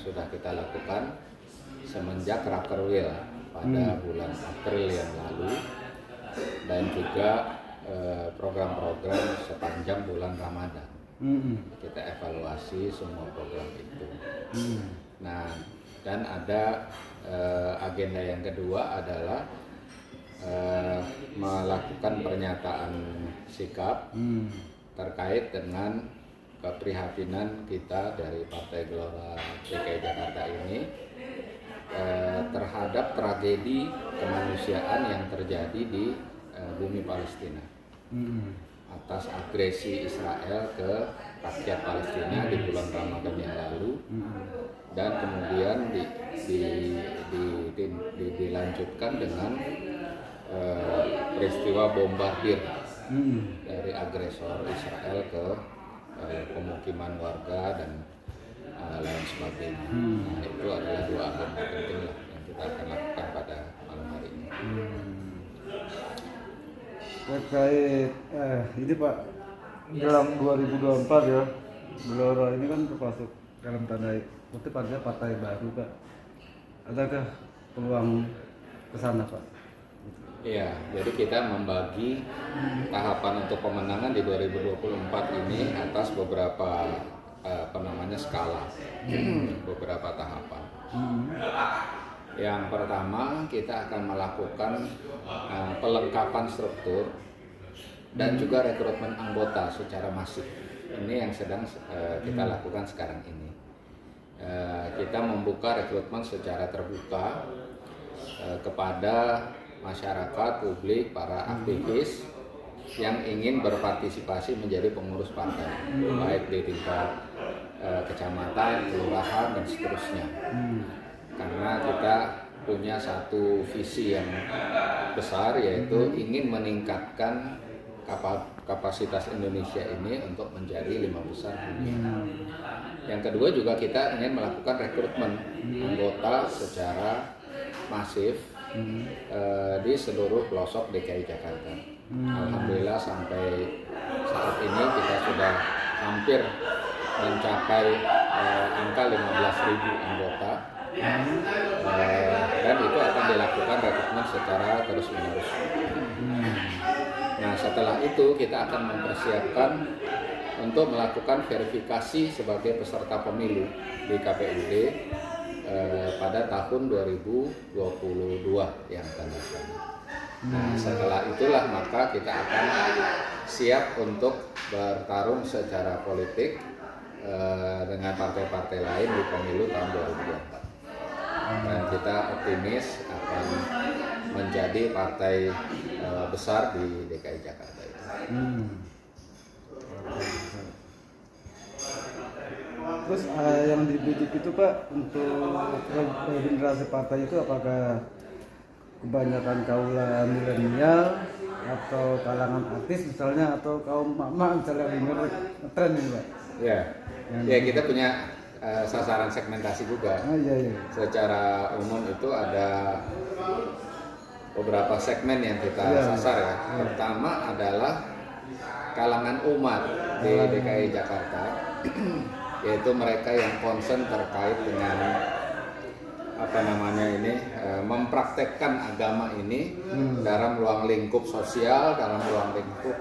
sudah kita lakukan semenjak Rakerwil pada bulan April yang lalu, dan juga program-program sepanjang bulan Ramadan. Kita evaluasi semua program itu. Nah, dan ada agenda yang kedua adalah melakukan pernyataan sikap terkait dengan keprihatinan kita dari Partai Gelora DKI Jakarta ini terhadap tragedi kemanusiaan yang terjadi di bumi Palestina atas agresi Israel ke rakyat Palestina di bulan Ramadan yang lalu, dan kemudian dilanjutkan dengan peristiwa bombardir dari agresor Israel ke pemukiman warga dan lain sebagainya. Nah, itu adalah dua agenda penting lah yang kita akan lakukan pada malam hari ini. Terkait ini Pak, dalam 2024 ya, Gelora ini kan termasuk dalam tanda kutip artinya partai baru Pak. Adakah peluang ke sana Pak? Iya, jadi kita membagi tahapan untuk pemenangan di 2024 ini atas beberapa skala, beberapa tahapan. Yang pertama, kita akan melakukan pelengkapan struktur dan juga rekrutmen anggota secara masif. Ini yang sedang kita lakukan sekarang ini. Kita membuka rekrutmen secara terbuka kepada masyarakat, publik, para aktivis yang ingin berpartisipasi menjadi pengurus partai, baik di tingkat kecamatan, kelurahan, dan seterusnya. Karena kita punya satu visi yang besar, yaitu ingin meningkatkan kapasitas Indonesia ini untuk menjadi 5 besar dunia. Yang kedua juga kita ingin melakukan rekrutmen anggota secara masif di seluruh pelosok DKI Jakarta. Alhamdulillah sampai saat ini kita sudah hampir mencapai angka 15.000 anggota. Dan itu akan dilakukan rekrutmen secara terus-menerus. Nah, setelah itu kita akan mempersiapkan untuk melakukan verifikasi sebagai peserta pemilu di KPUD pada tahun 2022 yang akan datang. Nah, setelah itulah maka kita akan siap untuk bertarung secara politik dengan partai-partai lain di pemilu tahun 2024. Dan kita optimis akan menjadi partai besar di DKI Jakarta itu. Terus yang dibidik itu Pak, untuk regenerasi partai itu apakah kebanyakan kaula milenial atau kalangan artis misalnya, atau kaum mama misalnya yang ngetren ini Pak? Ya, kita punya sasaran segmentasi juga. Secara umum itu ada beberapa segmen yang kita sasar ya. Pertama adalah kalangan umat di DKI Jakarta, yaitu mereka yang concern terkait dengan mempraktekkan agama ini dalam ruang lingkup sosial, dalam ruang lingkup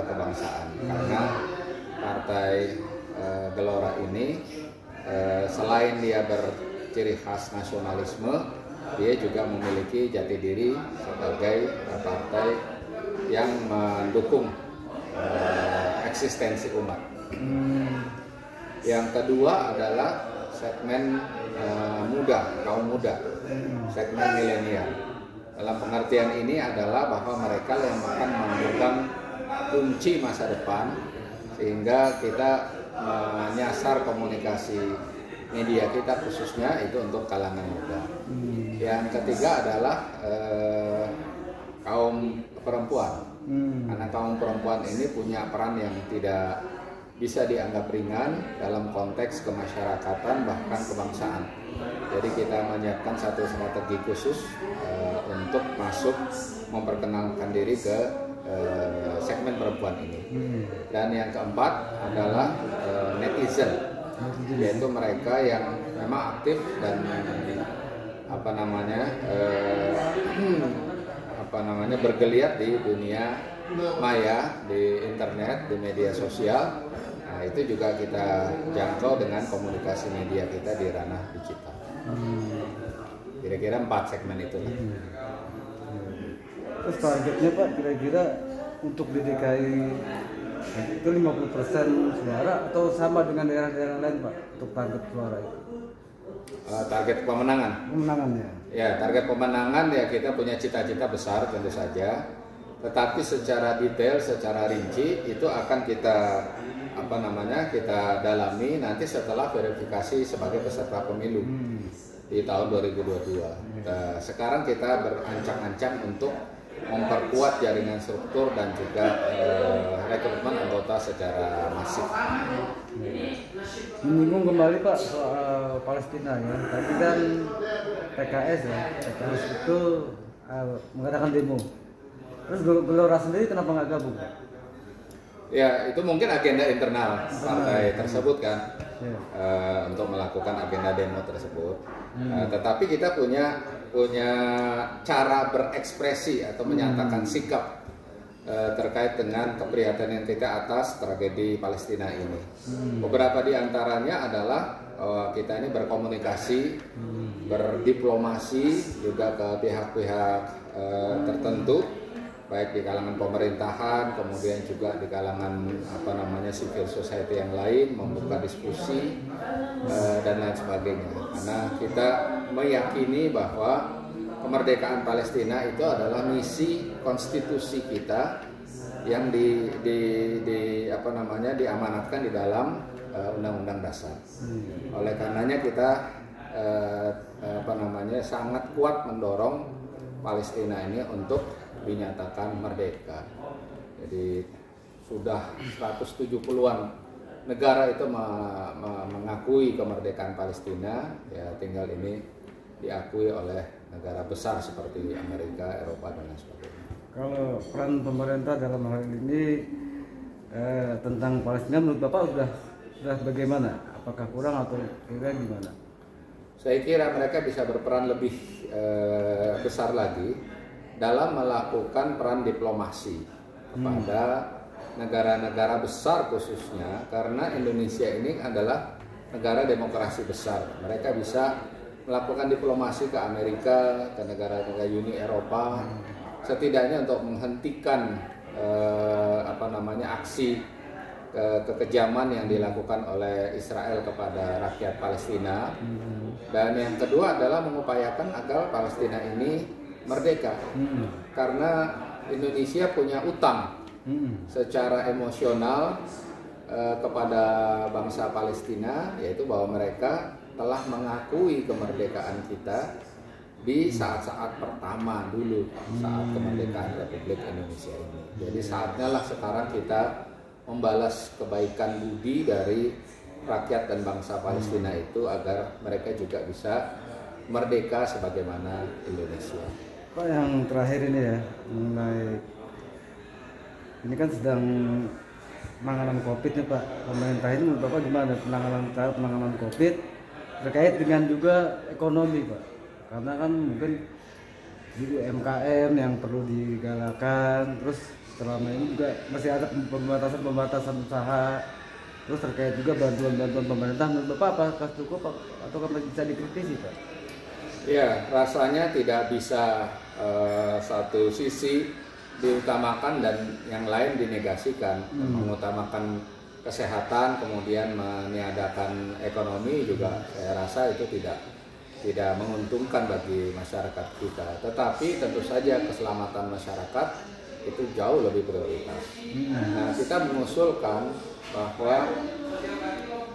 kebangsaan. Karena partai Gelora ini selain dia berciri khas nasionalisme, dia juga memiliki jati diri sebagai partai yang mendukung eksistensi umat. Yang kedua adalah segmen kaum muda, segmen milenial. Dalam pengertian ini adalah bahwa mereka yang akan memegang kunci masa depan, sehingga kita menyasar komunikasi media kita khususnya itu untuk kalangan muda. Yang ketiga adalah kaum perempuan, karena kaum perempuan ini punya peran yang tidak bisa dianggap ringan dalam konteks kemasyarakatan bahkan kebangsaan. Jadi kita menyiapkan satu strategi khusus untuk masuk memperkenalkan diri ke segmen perempuan ini. Dan yang keempat adalah netizen, yaitu mereka yang memang aktif dan bergeliat di dunia maya, di internet, di media sosial. Nah, itu juga kita jangkau dengan komunikasi media kita di ranah digital. Kira-kira 4 segmen itu. Terus targetnya Pak kira-kira untuk di DKI itu 50% suara atau sama dengan daerah-daerah lain Pak untuk target suara itu? Target pemenangan. Pemenangannya. Ya, target pemenangan ya kita punya cita-cita besar tentu saja. Tetapi secara detail, secara rinci itu akan kita kita dalami nanti setelah verifikasi sebagai peserta pemilu di tahun 2022. Sekarang kita berancang-ancang untuk memperkuat jaringan struktur dan juga rekrutmen anggota secara masif. Menyinggung kembali Pak soal Palestina ya. Tadi kan PKS itu mengadakan demo. Terus Gelora sendiri kenapa nggak gabung Pak? Ya, itu mungkin agenda internal partai tersebut kan, untuk melakukan agenda demo tersebut. Tetapi kita punya cara berekspresi atau menyatakan sikap terkait dengan keprihatinan kita atas tragedi Palestina ini. Beberapa di antaranya adalah kita ini berkomunikasi, berdiplomasi juga ke pihak-pihak tertentu, baik di kalangan pemerintahan, kemudian juga di kalangan civil society yang lain, membuka diskusi dan lain sebagainya. Karena kita meyakini bahwa kemerdekaan Palestina itu adalah misi konstitusi kita yang diamanatkan di dalam Undang-Undang Dasar. Oleh karenanya kita sangat kuat mendorong Palestina ini untuk dinyatakan merdeka. Jadi sudah 170-an negara itu mengakui kemerdekaan Palestina, ya tinggal ini diakui oleh negara besar seperti Amerika, Eropa dan lain sebagainya. Kalau peran pemerintah dalam hal ini tentang Palestina menurut Bapak sudah bagaimana? Apakah kurang atau kira gimana? Saya kira mereka bisa berperan lebih besar lagi dalam melakukan peran diplomasi kepada negara-negara besar khususnya, karena Indonesia ini adalah negara demokrasi besar. Mereka bisa melakukan diplomasi ke Amerika, ke negara-negara Uni Eropa, setidaknya untuk menghentikan aksi kekejaman yang dilakukan oleh Israel kepada rakyat Palestina. Dan yang kedua adalah mengupayakan agar Palestina ini merdeka, karena Indonesia punya utang secara emosional kepada bangsa Palestina, yaitu bahwa mereka telah mengakui kemerdekaan kita di saat-saat pertama dulu, saat kemerdekaan Republik Indonesia ini. Jadi saatnya lah sekarang kita membalas kebaikan budi dari rakyat dan bangsa Palestina itu agar mereka juga bisa merdeka sebagaimana Indonesia. Pak, yang terakhir ini ya, mengenai ini kan sedang penanganan COVID nih Pak. Pemerintah ini menurut Bapak gimana penanganan COVID terkait dengan juga ekonomi Pak? Karena kan mungkin di UMKM yang perlu digalakan, terus selama ini juga masih ada pembatasan usaha, terus terkait juga bantuan pemerintah. Menurut Bapak apakah cukup atau bisa dikritisi Pak? Ya, rasanya tidak bisa satu sisi diutamakan dan yang lain dinegasikan. Mengutamakan kesehatan kemudian meniadakan ekonomi juga saya rasa itu tidak menguntungkan bagi masyarakat kita. Tetapi tentu saja keselamatan masyarakat itu jauh lebih prioritas. Nah, kita mengusulkan bahwa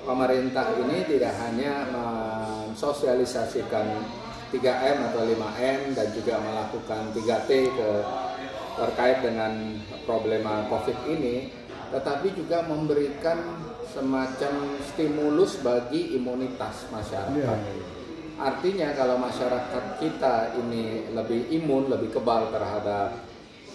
pemerintah ini tidak hanya mensosialisasikan 3M atau 5M dan juga melakukan 3T terkait dengan problema COVID ini, tetapi juga memberikan semacam stimulus bagi imunitas masyarakat. Artinya kalau masyarakat kita ini lebih imun, lebih kebal terhadap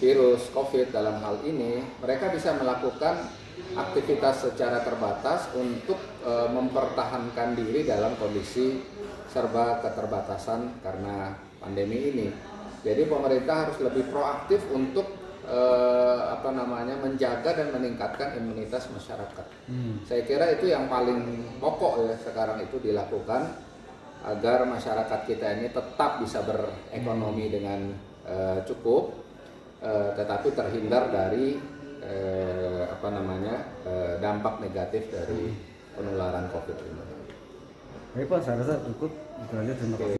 virus COVID dalam hal ini, mereka bisa melakukan aktivitas secara terbatas untuk mempertahankan diri dalam kondisi serba keterbatasan karena pandemi ini. Jadi pemerintah harus lebih proaktif untuk menjaga dan meningkatkan imunitas masyarakat. Saya kira itu yang paling pokok ya sekarang itu dilakukan agar masyarakat kita ini tetap bisa berekonomi dengan cukup, tetapi terhindar dari dampak negatif dari penularan COVID ini. Baik Pak, saya rasa cukup. Itu aja, terima kasih.